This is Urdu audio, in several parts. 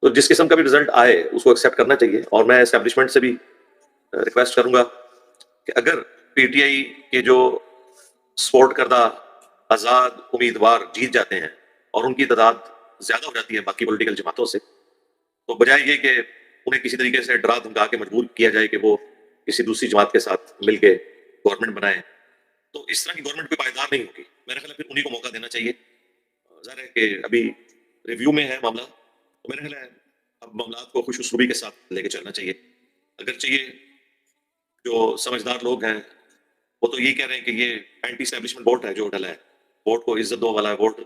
تو جس قسم کا بھی رزلٹ آئے اس کو ایکسیپٹ کرنا چاہیے. اور میں اسٹیبلشمنٹ سے بھی ریکویسٹ کروں گا کہ اگر پی ٹی آئی کے جو سپورٹ کردہ آزاد امیدوار جیت جاتے ہیں اور ان کی تعداد زیادہ ہو جاتی ہے باقی پولیٹیکل جماعتوں سے، تو بجائے یہ کہ انہیں کسی طریقے سے ڈرا دھمکا کے مجبور کیا جائے کہ وہ کسی دوسری جماعت کے ساتھ مل کے گورنمنٹ بنائیں، تو اس طرح کی گورنمنٹ کوئی پائیدار نہیں ہوگی. میرا خیال ہے پھر انہیں کو موقع دینا چاہیے. ظاہر ہے کہ ابھی ریویو میں ہے معاملہ، تو میرا خیال ہے اب معاملات کو خوش اسلوبی کے ساتھ لے کے چلنا چاہیے. اگر چاہیے جو سمجھدار لوگ ہیں وہ تو یہ کہہ رہے ہیں کہ یہ اینٹی اسٹیبلشمنٹ ووٹ ہے جو ڈلا ہے، ووٹ کو عزت دو والا ووٹ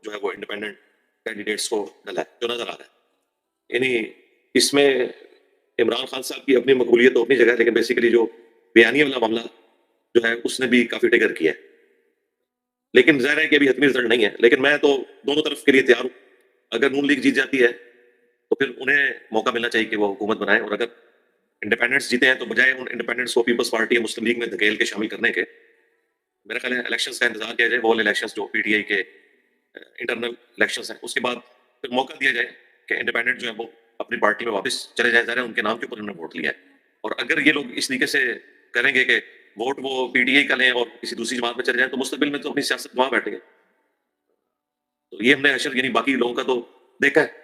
جو ہے وہ انڈیپینڈنٹ کینڈیڈیٹس کو ڈلا ہے جو نظر آ رہا ہے. یعنی اس میں عمران خان صاحب کی اپنی مقبولیت تو اپنی جگہ ہے، لیکن بیسیکلی جو بیانیہ والا معاملہ جو ہے اس نے بھی کافی ٹریگر کیا ہے. لیکن ظاہر ہے کہ ابھی حتمی رزلٹ نہیں ہے، لیکن میں تو دونوں طرف کے لیے تیار ہوں. اگر نون لیگ جیت جاتی ہے تو پھر انہیں موقع ملنا چاہیے کہ وہ حکومت بنائیں، اور اگر انڈیپینڈنٹس جیتے ہیں تو بجائے ان انڈیپینڈنٹس کو پیپلز پارٹی یا مسلم لیگ میں دھکیل کے شامل کرنے کے، میرا خیال ہے الیکشنز کا انتظار کیا جائے، وہ الیکشنز جو پی ٹی آئی کے انٹرنل الیکشنز ہیں، اس کے بعد پھر موقع دیا جائے کہ انڈیپینڈنٹ جو ہے وہ اپنی پارٹی میں واپس چلے جائیں. ظاہر ہے ان کے نام کے اوپر انہوں نے ووٹ لیا ہے، اور اگر یہ لوگ اس طریقے سے کریں گے کہ ووٹ وہ پی ٹی آئی کا لیں اور کسی دوسری جماعت میں چلے جائیں تو مستقبل میں تو اپنی سیاست وہاں بیٹھیں گے. تو یہ ہم نے اشر یعنی باقی لوگوں کا تو دیکھا ہے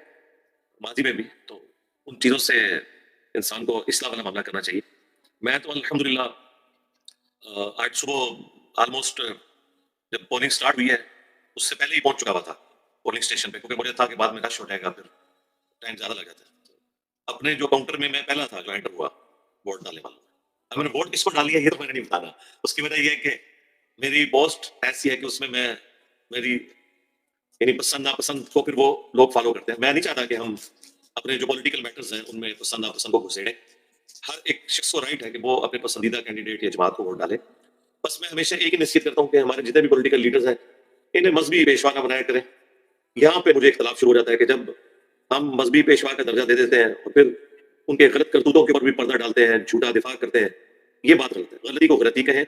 ماضی میں بھی، تو ان چیزوں سے انسان کو اصلاح والا معاملہ کرنا چاہیے. میں تو الحمدللہ آج صبح آلموسٹ جب پولنگ سٹارٹ ہوئی ہے اس سے پہلے ہی پہنچ چکا ہوا تھا پولنگ اسٹیشن پہ، کیونکہ مجھے تھا کہ بعد میں رش ہو جائے گا، پھر ٹائم زیادہ لگ جاتا ہے. اپنے جو کاؤنٹر میں پہلا تھا جو انٹر ہوا ووٹ ڈالنے والا. اب میں نے ووٹ کس کو ڈالی ہے یہ تو میں نے نہیں بتانا. اس کی وجہ یہ ہے کہ میری پوسٹ ایسی ہے کہ اس میں میری یعنی پسند ناپسند کو پھر وہ لوگ فالو کرتے ہیں. میں نہیں چاہتا کہ ہم اپنے جو پولیٹیکل میٹرز ہیں ان میں پسند ناپسند کو گھسیڑیں. ہر ایک شخص کو رائٹ ہے کہ وہ اپنے پسندیدہ کینڈیڈیٹ یا جماعت کو ووٹ ڈالے. بس میں ہمیشہ ایک ہی نصیحت کرتا ہوں کہ ہمارے جتنے بھی پولیٹیکل لیڈرز ہیں انہیں مذہبی پیشوا نہ بنایا کریں. یہاں پہ مجھے اختلاف شروع ہو جاتا ہے کہ جب ہم مذہبی پیشوا کا درجہ دے دیتے ہیں اور پھر ان کے غلط کرتوتوں کے اوپر بھی پردہ ڈالتے ہیں، جھوٹا دفاع کرتے ہیں، یہ بات غلط ہے. غلطی کو غلطی کہیں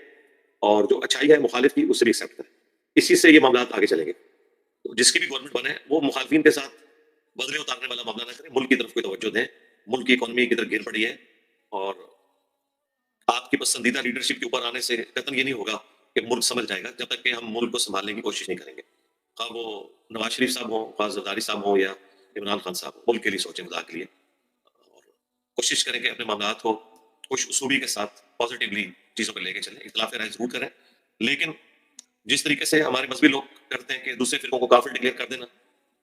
اور جو اچھائی ہے مخالف کی اس سے بھی ایکسیپٹ کریں. اسی سے یہ معاملات آگے چلیں گے. تو جس کی بھی گورنمنٹ بنے وہ مخالفین کے ساتھ بدلے اتارنے والا معاملہ نہ کریں، ملک کی طرف کوئی توجہ دیں. ملک کی اکانومی کی طرف گر پڑی ہے اور آپ کی پسندیدہ لیڈرشپ کے اوپر آنے سے قطعاً یہ نہیں ہوگا کہ ملک سمجھ جائے گا جب تک کہ ہم ملک کو سنبھالنے کی کوشش نہیں کریں گے. خواہ وہ نواز شریف صاحب ہوں، خواہ زرداری صاحب ہوں یا عمران خان صاحب ہوں، ملک کے لیے سوچیں، خدا کے لیے. اور کوشش کریں کہ اپنے معاملات کو خوش اسلوبی کے ساتھ پازیٹیولی چیزوں پہ لے کے چلیں. اختلاف رائے ضرور کریں، لیکن جس طریقے سے ہمارے مذہبی لوگ کرتے ہیں کہ دوسرے فرقوں کو کافر ڈکلیئر کر دینا،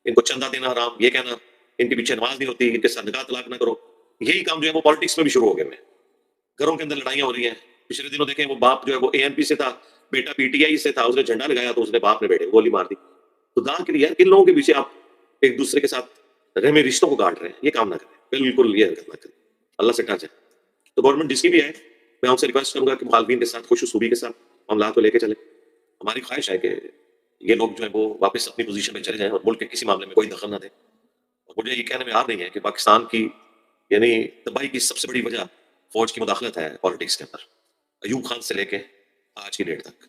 ان کو چندہ دینا حرام، یہ کہنا ان کے پیچھے نماز نہیں ہوتی، ان کے ساتھ نکاح طلاق نہ کرو، یہی کام جو ہے وہ پالیٹکس میں بھی شروع ہو گئے ہیں. گھروں کے اندر لڑائیاں ہو رہی ہیں. پچھلے دنوں دیکھیں وہ باپ جو ہے وہ اے این پی سے تھا، بیٹا پی ٹی آئی سے تھا، اس نے جھنڈا لگایا تو اس نے باپ نے بیٹے گولی مار دی. خدا کے لیے کن لوگوں کے پیچھے آپ ایک دوسرے کے ساتھ رحمی رشتوں کو کاٹ رہے ہیں؟ یہ کام نہ کریں، بالکل یہ حرکت نہ کریں، اللہ سے ڈر جائیں. تو گورنمنٹ جس کی بھی ہے میں ان سے ریکویسٹ کروں گا کہ مخالفین کے ساتھ خوش اسلوبی کے ساتھ معاملات کو لے کے چلیں. ہماری خواہش ہے کہ یہ لوگ جو ہے وہ واپس اپنی پوزیشن پہ چلے جائیں اور ملک کے کسی معاملے میں کوئی دخل نہ دیں. اور مجھے یہ کہنے میں آر نہیں ہے کہ پاکستان کی یعنی تباہی کی سب سے بڑی وجہ فوج کی مداخلت ہے پالیٹکس کے اندر، ایوب خان سے لے کے آج کی ڈیٹ تک.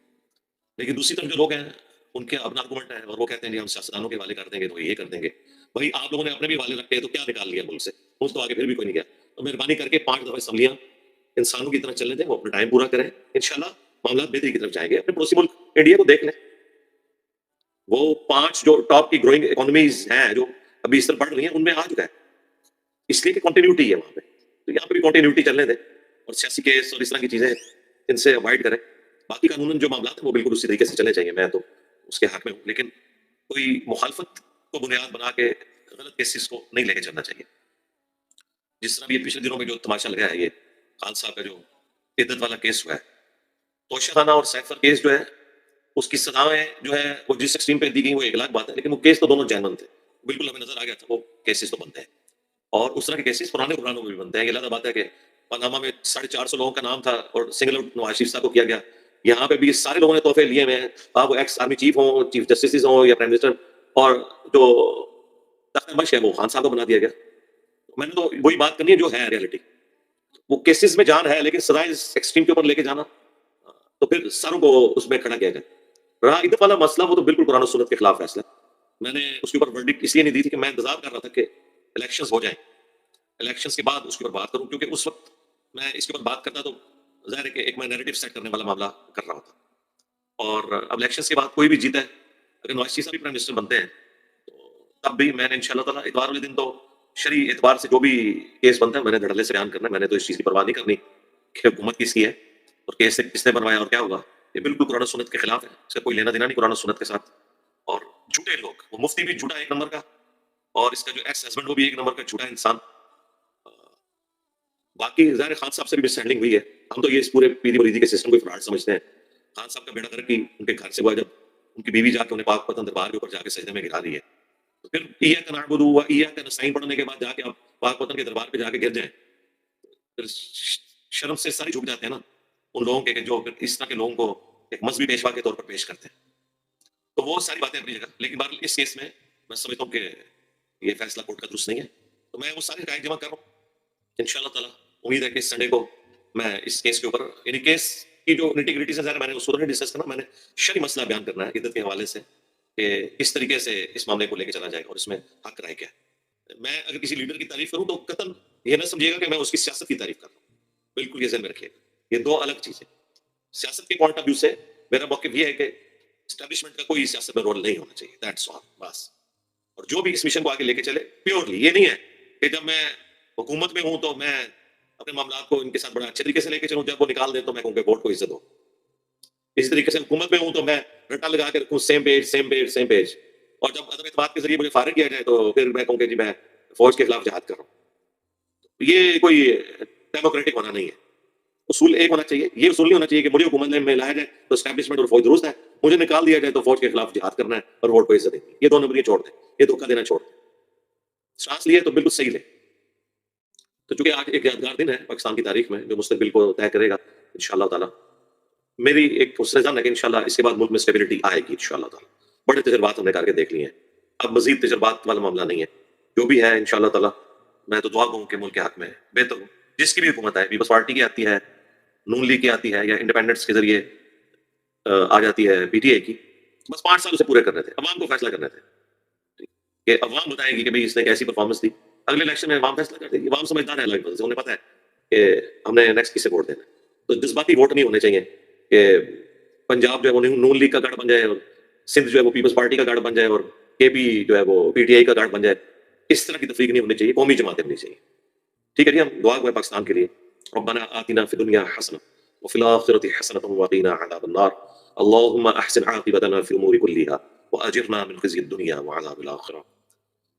لیکن دوسری طرف جو لوگ ہیں ان کے اپنا آرگومنٹ ہے اور وہ کہتے ہیں جی ہم سیاستدانوں کے حوالے کر دیں گے تو یہ کر دیں گے. بھائی آپ لوگوں نے اپنے بھی حوالے رکھے ہیں تو کیا نکال لیا ملک سے؟ ملک تو آگے پھر بھی کوئی نہیں گیا. تو مہربانی کر کے 5 دفعہ اسمبلیاں انسانوں کی طرح چلنے دیں، وہ اپنا ٹائم پورا کریں، انشاءاللہ معاملات بہتری کی طرف جائیں گے. اپنے پڑوسی ملک انڈیا کو دیکھ لیں، وہ 5 جو ٹاپ کی گروئنگ اکانومیز ہیں جو ابھی اس طرح بڑھ رہی ہیں ان میں آ چکا ہے، اس لیے کہ کنٹینیوٹی ہے وہاں پہ. تو یہاں پہ بھی کنٹینیوٹی چلنے دیں اور سیاسی کیس اور اس طرح کی چیزیں ان سے اوائڈ کریں. باقی قانون جو معاملات ہیں وہ بالکل اسی طریقے سے چلے چاہیے، میں تو اس کے حق میں ہوں، لیکن کوئی مخالفت کو بنیاد بنا کے غلط کیسز کو نہیں لے کے چلنا چاہیے. جس طرح یہ پچھلے دنوں میں جو تماشا لگا ہے، یہ خان صاحب کا جو عدت والا کیس ہوا ہے، توشہ خانہ اور سیفر کیس جو ہے اس کی سزائیں جو ہے وہ جس ایکسٹریم پہ دی گئی وہ ایک الگ بات ہے، لیکن وہ کیس تو دونوں جینون تھے، بالکل ہمیں نظر آ گیا تھا وہ کیسز تو بنتے ہیں. اور اس طرح کے کیسز پرانے قرآنوں میں بھی بنتے ہیں. یہ الگ بات ہے کہ پاناما میں 450 لوگوں کا نام تھا اور سنگل آؤٹ نواز شریف صاحب کو کیا گیا. یہاں پہ بھی سارے لوگوں نے تحفے لیے ہوئے ہیں، آپ وہ ایکس آرمی چیف ہوں، چیف جسٹس ہوں یا پرائم منسٹر، اور جو تخت مش ہے وہ خان صاحب کو بنا دیا گیا. میں نے تو وہی بات کرنی ہے جو ہے ریئلٹی. وہ کیسز میں جان ہے لیکن سزائیں ایکسٹریم کے اوپر لے کے جانا تو پھر ساروں کو اس میں کھڑا کیا جائے. رہا عدت والا مسئلہ وہ تو بالکل قرآن و سنت کے خلاف فیصلہ ہے. میں نے اس کے اوپر ورڈکٹ اس لیے نہیں دی تھی کہ میں انتظار کر رہا تھا کہ الیکشنز ہو جائیں، الیکشنز کے بعد اس کے اوپر بات کروں، کیونکہ اس وقت میں اس کے اوپر بات کرتا تو ظاہر ہے کہ ایک میں نیریٹو سیٹ کرنے والا معاملہ کر رہا ہوتا. اور اب الیکشنز کے بعد کوئی بھی جیتا ہے، اگر نواز شریف صاحب بھی پرائم منسٹر بنتے ہیں تو تب بھی میں نے انشاءاللہ تعالیٰ اتوار والے دن تو شرعی اعتبار سے جو بھی کیس بنتا ہے میں نے دھڑلے سے بیان کرنا ہے. میں نے تو اس چیز کی پرواہ نہیں کرنی کہ حکومت کس کی ہے اور کیس کس نے بنوایا اور کیا ہوا. یہ بالکل قرآن و سنت کے خلاف ہے، اس کا کوئی لینا دینا نہیں قرآن و سنت کے ساتھ. اور جھوٹے لوگ، وہ مفتی بھی جھوٹا ایک نمبر کا، اور اس کا جو ایکس ہسبینڈ وہ بھی ایک نمبر کا جھوٹا انسان. باقی ظاہر خان صاحب سے بھی مس ہینڈلنگ ہوئی ہے. ہم تو یہ اس پورے پیری مریدی کے سسٹم کو فراڈ سمجھتے ہیں. خان صاحب کا بیڑا گھر کی ان کے گھر سے ہوا جب ان کی بیوی جا کے انہیں پاک پتن دربار کے اوپر جا کے سجدے میں گرا دی ہے، تو پھر ایاک نعبد و ایاک نستعین پڑھنے کے بعد جا کے آپ پاک پتن کے دربار پہ جا کے گر جائیں، پھر شرم سے سارے جھک جاتے ہیں نا ان لوگوں کے کہ جو پھر اس طرح کے لوگوں کو ایک مذہبی پیشوا کے طور پر پیش کرتے ہیں. تو وہ ساری باتیں اپنی جگہ، لیکن بہرحال اس کیس میں میں سمجھتا ہوں کہ یہ فیصلہ کورٹ کا درست نہیں ہے. تو میں وہ سارے حقائق جمع کر رہا ہوں. انشاءاللہ تعالیٰ امید ہے کہ اس سنڈے کو میں اس کیس کے اوپر، یعنی کیس کی جو نیٹی سے میں نے اس صورت میں ڈسکس کرنا، میں نے شرعی مسئلہ بیان کرنا ہے عدت کے حوالے سے کہ کس طریقے سے اس معاملے کو لے کے چلا جائے گا اور اس میں حق رائے کیا ہے. میں اگر کسی لیڈر کی تعریف کروں تو قطعاً یہ نہ سمجھیے گا کہ میں اس کی سیاست کی تعریف کر رہا ہوں. بالکل یہ ذہن میں رکھیے گا، یہ دو الگ چیزیں. سیاست کے پوائنٹ آف ویو سے میرا موقف یہ ہے کہ اسٹیبلشمنٹ کا کوئی سیاست میں رول نہیں ہونا چاہیے، دیٹس آل بس. اور جو بھی اس مشن کو آگے لے کے چلے پیورلی، یہ نہیں ہے کہ جب میں حکومت میں ہوں تو میں اپنے معاملات کو ان کے ساتھ بڑا اچھے طریقے سے لے کے چلوں، جب وہ نکال دیں تو میں کہوں کہ ووٹ کو عزت ہو. اسی طریقے سے حکومت میں ہوں تو میں رٹا لگا کے رکھوں same page same page same page, اور جب عدم اعتماد کے ذریعے مجھے فارغ کیا جائے تو پھر میں کہوں کہ جی میں فوج کے خلاف جہاد کر رہا ہوں. یہ کوئی ڈیموکریٹک ہونا نہیں ہے. اصول ایک ہونا چاہیے، یہ اصول نہیں ہونا چاہیے کہ مجھے حکومت میں لایا جائے تو اسٹیبلشمنٹ اور فوج درست ہے، مجھے نکال دیا جائے تو فوج کے خلاف جہاد کرنا ہے اور ووٹ کو عزت دینی. یہ دو نمبر چھوڑ دیں، یہ دھوکہ دینا چھوڑ دیں. سانس لیے تو بالکل صحیح لیں. تو چونکہ آج ایک یادگار دن ہے پاکستان کی تاریخ میں جو مستقبل کو طے کرے گا انشاءاللہ تعالیٰ. میری ایک حسن ظن ہے کہ انشاءاللہ اس کے بعد ملک میں اسٹیبلٹی آئے گی انشاءاللہ تعالیٰ. بڑے تجربات ہم نے کر کے دیکھ لیے ہیں، اب مزید تجربات والا معاملہ نہیں ہے. جو بھی ہے انشاءاللہ تعالیٰ میں تو دعا گوں کہ ملک کے حق میں بہتر ہوں. جس کی بھی حکومت آئے، پیپلز پارٹی کی آتی ہے، نون لیگ کی آتی ہے، یا انڈیپینڈنٹس کے ذریعے آ جاتی ہے پی ٹی آئی کی، بس 5 سال اسے پورے کرنے تھے، عوام کو فیصلہ کرنے تھے کہ عوام بتائے گی کہ بھئی اس نے کیسی پرفارمنس دی. اگلے الیکشن میں عوام فیصلہ کر دے گی. عوام سمجھدار ہے، لائک سے انہیں پتہ ہے کہ ہم نے نیکسٹ کسے ووٹ دینا ہے. تو جذباتی ووٹ نہیں ہونے چاہیے کہ پنجاب جو ہے وہ نون لیگ کا گڑھ بن جائے اور سندھ جو ہے وہ پیپلز پارٹی کا گڑھ بن جائے اور کے پی جو ہے وہ پی ٹی آئی کا گڑھ بن جائے. اس طرح کی تفریق نہیں ہونی چاہیے، قومی جماعتیں ہونی چاہیے. ٹھیک ہے جی، ہم دعا گوئے پاکستان کے لیے. ربنا آتنا فی الدنیا حسنہ وفی الآخرۃ حسنۃ وقنا عذاب النار. اللهم احسن عاقبتنا في الامور كلها واجرنا من خزي الدنيا وعذاب الاخره.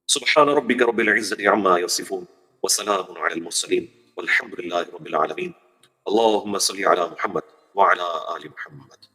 سبحان ربك رب العزة عما يصفون وسلام على المرسلين والحمد لله رب العالمين. اللهم صل على محمد وعلى آل محمد.